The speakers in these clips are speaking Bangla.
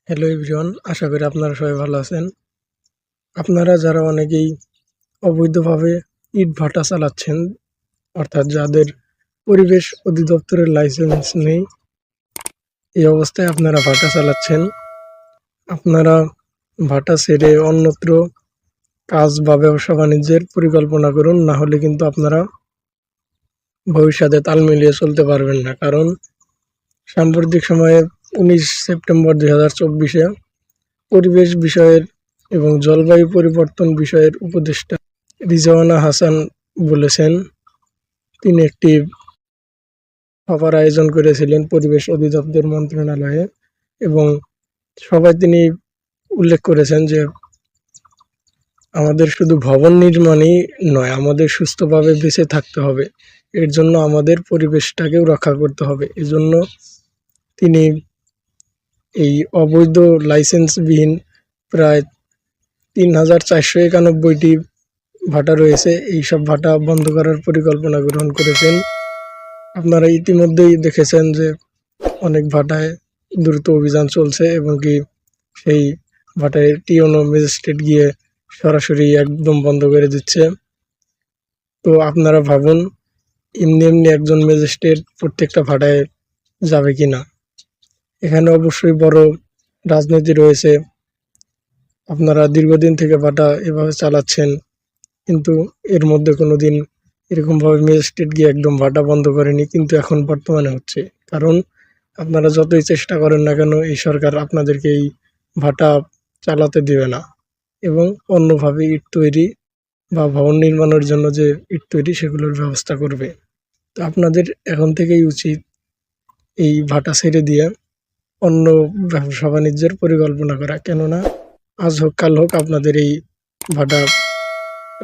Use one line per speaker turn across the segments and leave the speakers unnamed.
হ্যালো এভরিওয়ান, আশা করি আপনারা সবাই ভালো আছেন। আপনারা যারা অনেকেই অবৈধভাবে ইটভাটা চালাচ্ছেন, অর্থাৎ যাদের পরিবেশ অধিদপ্তরের লাইসেন্স নেই, এই অবস্থায় আপনারা ভাটা চালাচ্ছেন। আপনারা ভাটা ছেড়ে অন্যত্র কাজ বা ব্যবসা বাণিজ্যের পরিকল্পনা করুন, না হলে কিন্তু আপনারা ভবিষ্যতে তাল মিলিয়ে চলতে পারবেন না। কারণ সাম্প্রতিক সময়ে 19 সেপ্টেম্বর 2024-এ পরিবেশ বিষয়ের এবং জলবায়ু পরিবর্তন বিষয়ের উপদেষ্টা রিজওয়ানা হাসান বলেছেন, তিনি একটি সভার আয়োজন করেছিলেন পরিবেশ অধিদপ্তর মন্ত্রণালয়ে, এবং সবাই তিনি উল্লেখ করেছেন যে আমাদের শুধু ভবন নির্মাণই নয়, আমাদের সুস্থভাবে বেঁচে থাকতে হবে। এর জন্য আমাদের পরিবেশটাকেও রক্ষা করতে হবে। এজন্য তিনি এই অবৈধ লাইসেন্সবিহীন প্রায় 3491টি ভাটা রয়েছে, এইসব ভাটা বন্ধ করার পরিকল্পনা গ্রহণ করেছেন। আপনারা ইতিমধ্যেই দেখেছেন যে অনেক ভাটায় দ্রুত অভিযান চলছে, এবং কি সেই ভাটায় টিওনো ম্যাজিস্ট্রেট গিয়ে সরাসরি একদম বন্ধ করে দিচ্ছে। তো আপনারা ভাবুন, এমনি এমনি একজন ম্যাজিস্ট্রেট প্রত্যেকটা ভাটায় যাবে কিনা। এখানে অবশ্যই বড় রাজনীতি রয়েছে। আপনারা দীর্ঘদিন থেকে ভাটা এভাবে চালাচ্ছেন, কিন্তু এর মধ্যে কোনোদিন এরকমভাবে ম্যাজিস্ট্রেট গিয়ে একদম ভাটা বন্ধ করেনি, কিন্তু এখন বর্তমানে হচ্ছে। কারণ আপনারা যতই চেষ্টা করেন না কেন, এই সরকার আপনাদেরকে এই ভাটা চালাতে দেবে না, এবং অন্যভাবে ইট তৈরি বা ভবন নির্মাণের জন্য যে ইট তৈরি সেগুলোর ব্যবস্থা করবে। তো আপনাদের এখন থেকেই উচিত এই ভাটা ছেড়ে দিয়ে অন্য ব্যবসা বাণিজ্যের পরিকল্পনা করা। কেননা আজ হোক কাল হোক আপনাদের এই ভাটা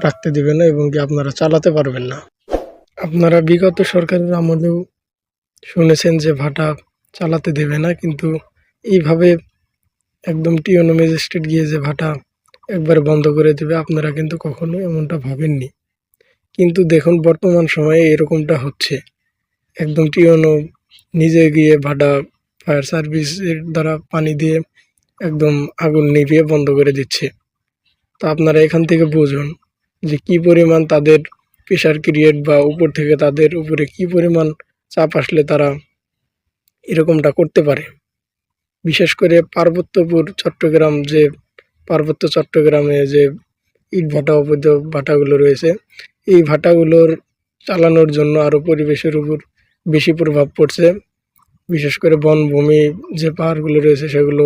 রাখতে দেবে না, এবং কি আপনারা চালাতে পারবেন না। আপনারা বিগত সরকারের আমলেও শুনেছেন যে ভাটা চালাতে দেবে না, কিন্তু এইভাবে একদম টিওনো ম্যাজিস্ট্রেট গিয়ে যে ভাটা একবারে বন্ধ করে দেবে, আপনারা কিন্তু কখনো এমনটা ভাবেননি। কিন্তু দেখুন বর্তমান সময়ে এরকমটা হচ্ছে। একদম টিওনো নিজে গিয়ে ভাটা ফায়ার সার্ভিসের দ্বারা পানি দিয়ে একদম আগুন নিভিয়ে বন্ধ করে দিচ্ছে। তো আপনারা এখান থেকে বুঝুন যে কি পরিমাণ তাদের প্রেশার ক্রিয়েট, বা উপর থেকে তাদের উপরে কি পরিমাণ চাপ আসলে তারা এরকমটা করতে পারে। বিশেষ করে পার্বত্য চট্টগ্রামে যে ইট ভাটা অবৈধ ভাটাগুলো রয়েছে, এই ভাটাগুলোর চালানোর জন্য আরও পরিবেশের উপর বেশি প্রভাব পড়ছে। বিশেষ করে বনভূমি যে পাহাড়গুলো রয়েছে সেগুলো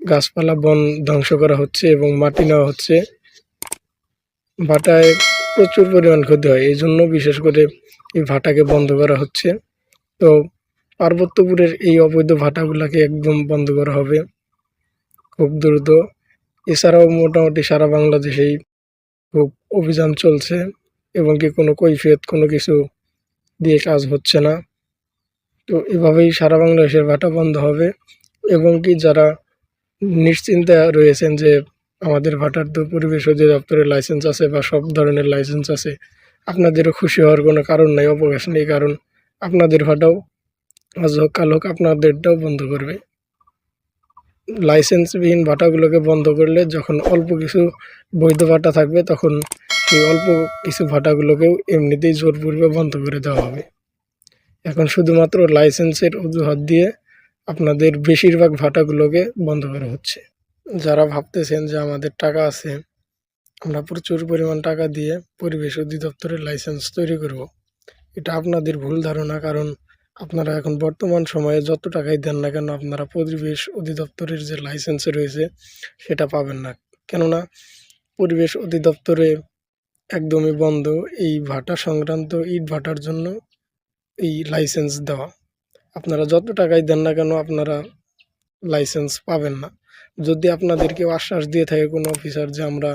গাছপালা বন ধ্বংস করা হচ্ছে এবং মাটি নেওয়া হচ্ছে। ভাটায় প্রচুর পরিমাণ ক্ষতি হয়, এই জন্য বিশেষ করে এই ভাটাকে বন্ধ করা হচ্ছে। তো পার্বত্যপুরের এই অবৈধ ভাটাগুলোকে একদম বন্ধ করা হবে খুব দ্রুত। এছাড়াও মোটামুটি সারা বাংলাদেশেই খুব অভিযান চলছে, এবং কি কোনো কৈফিয়ত কোনো কিছু দিয়ে কাজ হচ্ছে না। তো এভাবেই সারা বাংলাদেশের ভাটা বন্ধ হবে, এবং কি যারা নিশ্চিন্তে রয়েছেন যে আমাদের ভাটার তো পরিবেশ অধিদপ্তরের লাইসেন্স আছে বা সব ধরনের লাইসেন্স আছে, আপনাদেরও খুশি হওয়ার কোনো কারণ নেই, অবকাশ নেই। কারণ আপনাদের ভাটাও আজ হোক কাল হোক আপনাদেরটাও বন্ধ করবে। লাইসেন্সবিহীন ভাটাগুলোকে বন্ধ করলে যখন অল্প কিছু বৈধ ভাটা থাকবে, তখন সেই অল্প কিছু ভাটাগুলোকেও এমনিতেই জোরপূর্বে বন্ধ করে দেওয়া হবে। এখন শুধুমাত্র লাইসেন্সের অজুহাত দিয়ে আপনাদের বেশিরভাগ ভাটাগুলোকে বন্ধ করা হচ্ছে। যারা ভাবতেছেন যে আমাদের টাকা আছে, আমরা প্রচুর পরিমাণ টাকা দিয়ে পরিবেশ অধিদপ্তরের লাইসেন্স তৈরি করব, এটা আপনাদের ভুল ধারণা। কারণ আপনারা এখন বর্তমান সময়ে যত টাকাই দেন না কেন, আপনারা পরিবেশ অধিদপ্তরের যে লাইসেন্স রয়েছে সেটা পাবেন না। কেননা পরিবেশ অধিদপ্তরে একদমই বন্ধ এই ভাটা সংক্রান্ত ইট ভাটার জন্য এই লাইসেন্স দেওয়া। আপনারা যত টাকাই দেন না কেন, আপনারা লাইসেন্স পাবেন না। যদি আপনাদেরকে আশ্বাস দিয়ে থাকে কোনো অফিসার যে আমরা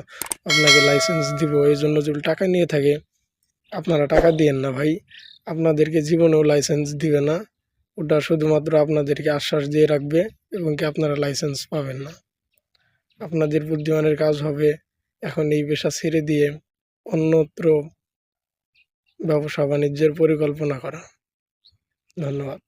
আপনাকে লাইসেন্স দিব, এই জন্য যদি টাকা নিয়ে থাকে, আপনারা টাকা দিয়েন না ভাই। আপনাদেরকে জীবনেও লাইসেন্স দিবে না, ওটা শুধুমাত্র আপনাদেরকে আশ্বাস দিয়ে রাখবে, এবং কি আপনারা লাইসেন্স পাবেন না। আপনাদের বুদ্ধিমানের কাজ হবে এখন এই পেশা ছেড়ে দিয়ে অন্যত্র ব্যবসা বাণিজ্যের পরিকল্পনা করা। ধন্যবাদ।